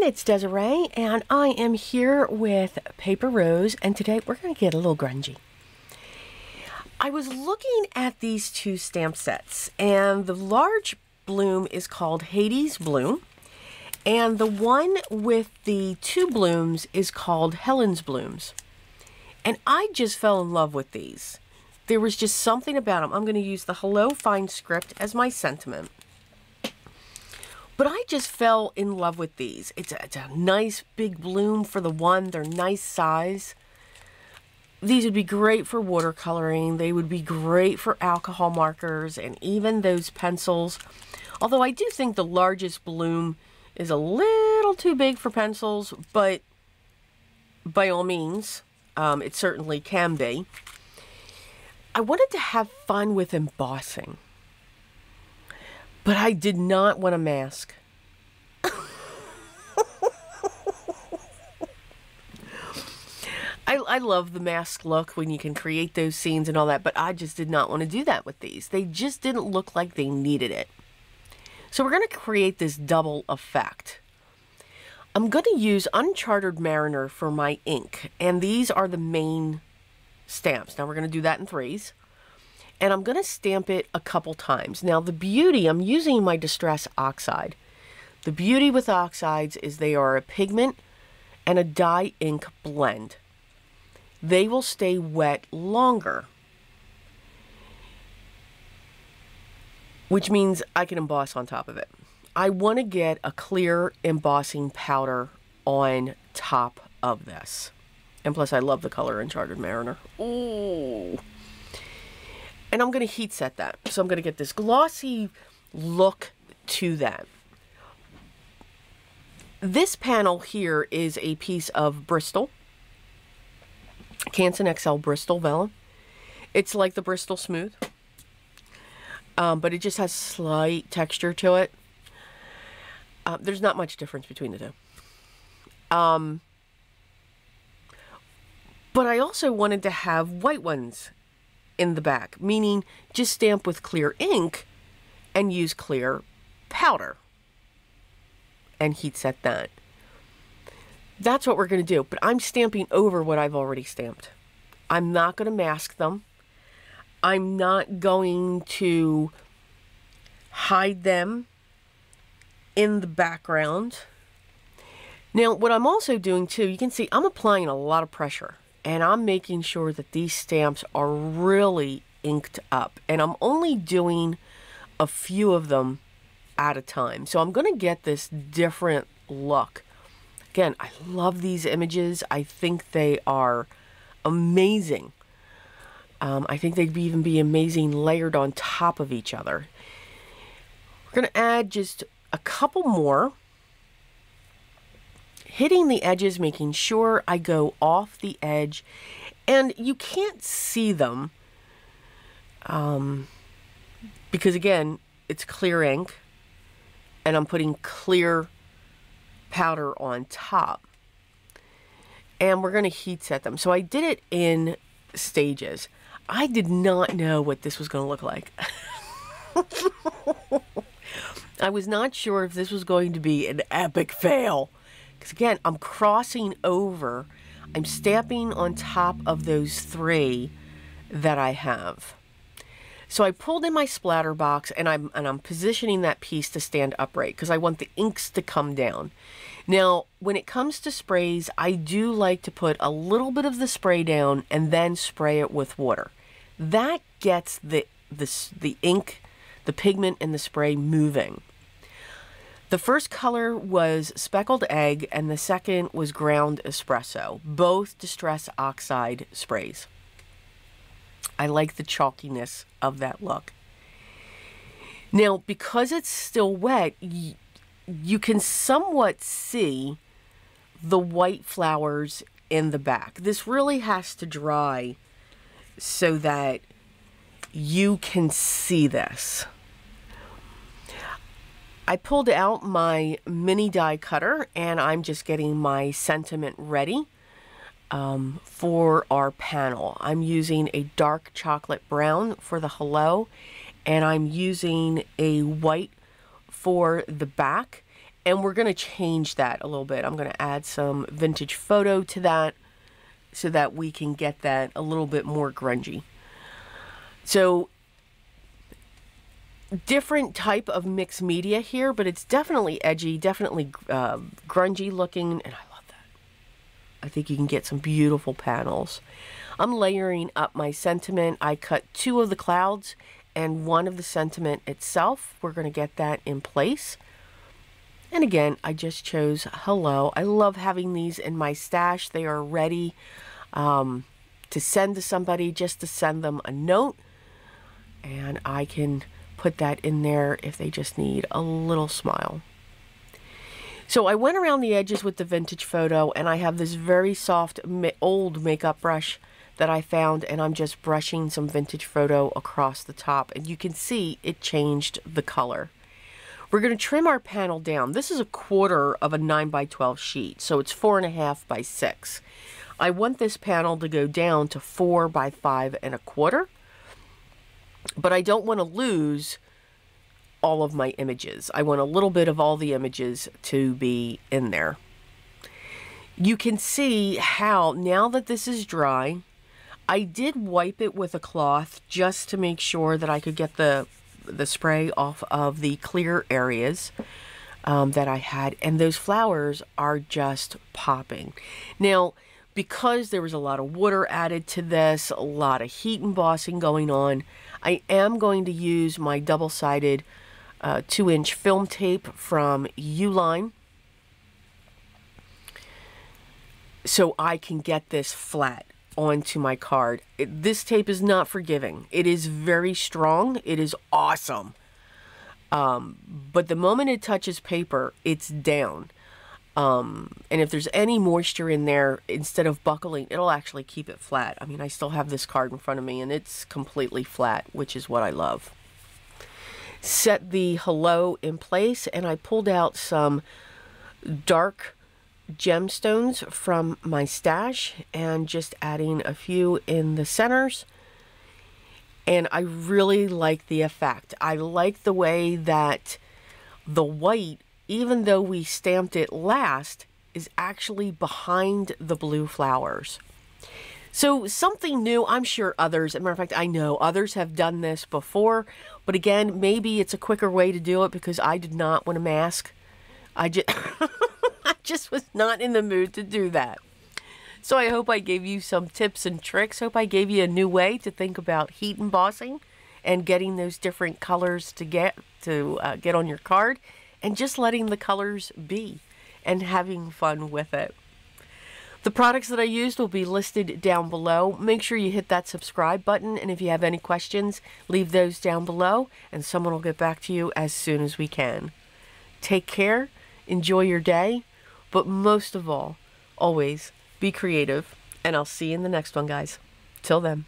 it's Desiree, and I am here with Paper Rose, and today we're going to get a little grungy. I was looking at these two stamp sets, and the large bloom is called Hattie's Bloom, and the one with the two blooms is called Helen's Blooms. And I just fell in love with these. There was just something about them. I'm going to use the Hello Fine script as my sentiment. But I just fell in love with these. It's a nice big bloom for the one. They're nice size. These would be great for watercoloring. They would be great for alcohol markers and even those pencils. Although I do think the largest bloom is a little too big for pencils, but by all means, it certainly can be. I wanted to have fun with embossing, but I did not want a mask. I love the mask look when you can create those scenes and all that, but I just did not want to do that with these. They just didn't look like they needed it. So we're going to create this double effect. I'm going to use Uncharted Mariner for my ink, and these are the main stamps. Now we're going to do that in threes, and I'm going to stamp it a couple times. Now the beauty, I'm using my Distress Oxide. The beauty with oxides is they are a pigment and a dye ink blend. They will stay wet longer, which means I can emboss on top of it. I want to get a clear embossing powder on top of this. And plus I love the color Uncharted Mariner. Ooh. And I'm going to heat set that. So I'm going to get this glossy look to that. This panel here is a piece of Bristol. Canson XL Bristol vellum. It's like the Bristol Smooth. But it just has slight texture to it. There's not much difference between the two. But I also wanted to have white ones in the back, meaning just stamp with clear ink and use clear powder and heat set that. That's what we're going to do, but I'm stamping over what I've already stamped. I'm not going to mask them. I'm not going to hide them in the background. Now, what I'm also doing too, you can see I'm applying a lot of pressure, and I'm making sure that these stamps are really inked up, and I'm only doing a few of them at a time. So I'm going to get this different look. Again, I love these images. I think they are amazing. I think they'd even be amazing layered on top of each other. We're going to add just a couple more, hitting the edges, making sure I go off the edge, and you can't see them because again, it's clear ink and I'm putting clear powder on top, and we're going to heat set them. So I did it in stages. I did not know what this was going to look like. I was not sure if this was going to be an epic fail, because again, I'm crossing over, I'm stamping on top of those three that I have. So I pulled in my splatter box, and I'm positioning that piece to stand upright because I want the inks to come down. Now, when it comes to sprays, I do like to put a little bit of the spray down and then spray it with water. That gets the ink, the pigment, and the spray moving. The first color was Speckled Egg, and the second was Ground Espresso, both Distress Oxide sprays. I like the chalkiness of that look. Now, because it's still wet, you can somewhat see the white flowers in the back. This really has to dry so that you can see this. I pulled out my mini die cutter, and I'm just getting my sentiment ready for our panel. I'm using a dark chocolate brown for the hello, and I'm using a white for the back, And we're going to change that a little bit. I'm going to add some vintage photo to that so that we can get that a little bit more grungy. So different type of mixed media here, but it's definitely edgy, definitely grungy looking, and I love that. I think you can get some beautiful panels. I'm layering up my sentiment. I cut 2 of the clouds and 1 of the sentiment itself. We're going to get that in place. And again, I just chose hello. I love having these in my stash. They are ready to send to somebody, just to send them a note. And I can put that in there if they just need a little smile. So I went around the edges with the vintage photo, and I have this very soft old makeup brush that I found, and I'm just brushing some vintage photo across the top, and you can see it changed the color. We're going to trim our panel down. This is 1/4 of a 9x12 sheet, so it's 4.5 by 6. I want this panel to go down to 4 by 5 1/4, but I don't want to lose all of my images. I want a little bit of all the images to be in there. You can see how, now that this is dry, I did wipe it with a cloth just to make sure that I could get the spray off of the clear areas that I had, and those flowers are just popping. Now, because there was a lot of water added to this, a lot of heat embossing going on, I am going to use my double-sided 2-inch film tape from Uline so I can get this flat onto my card. This tape is not forgiving. It is very strong. It is awesome. But the moment it touches paper, it's down. And if there's any moisture in there, instead of buckling, it'll actually keep it flat. I mean, I still have this card in front of me, and it's completely flat, which is what I love. Set the hello in place, and I pulled out some dark gemstones from my stash and just adding a few in the centers, and I really like the effect. I like the way that the white, even though we stamped it last, is actually behind the blue flowers. So something new. I'm sure others, as a matter of fact, I know others have done this before, but again, maybe it's a quicker way to do it because I did not want to mask. I just was not in the mood to do that. So I hope I gave you some tips and tricks. Hope I gave you a new way to think about heat embossing and getting those different colors to get on your card, and just letting the colors be and having fun with it. The products that I used will be listed down below. Make sure you hit that subscribe button, and if you have any questions, leave those down below, and someone will get back to you as soon as we can. Take care, enjoy your day, but most of all, always be creative, and I'll see you in the next one, guys. Till then.